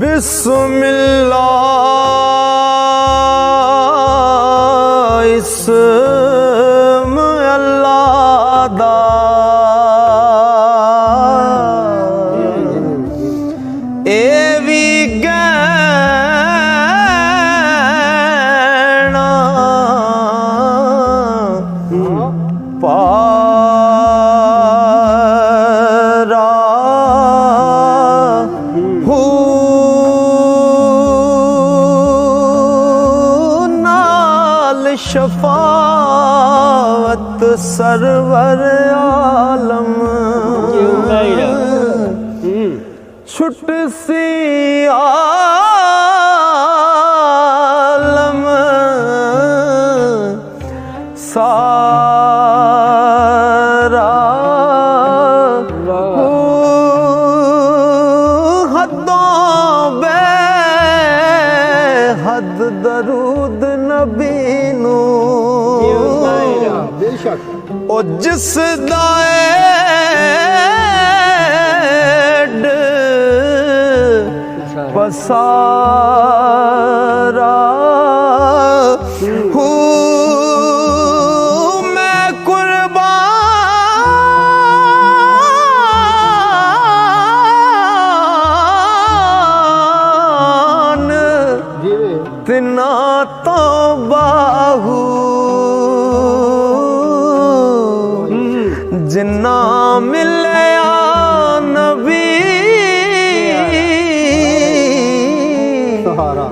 बिस्मिल्लाह इस्म अल्लाह दा A V गैना पारा हू नाल शफावत सरवर आलम छुट सी आलम सारा हदों बेहद दरूद नबी नू ओ जिस दाएड पसारा हूँ मैं कुर्बान तिना तो बाहू जिन्ना मिलया नबी सहारा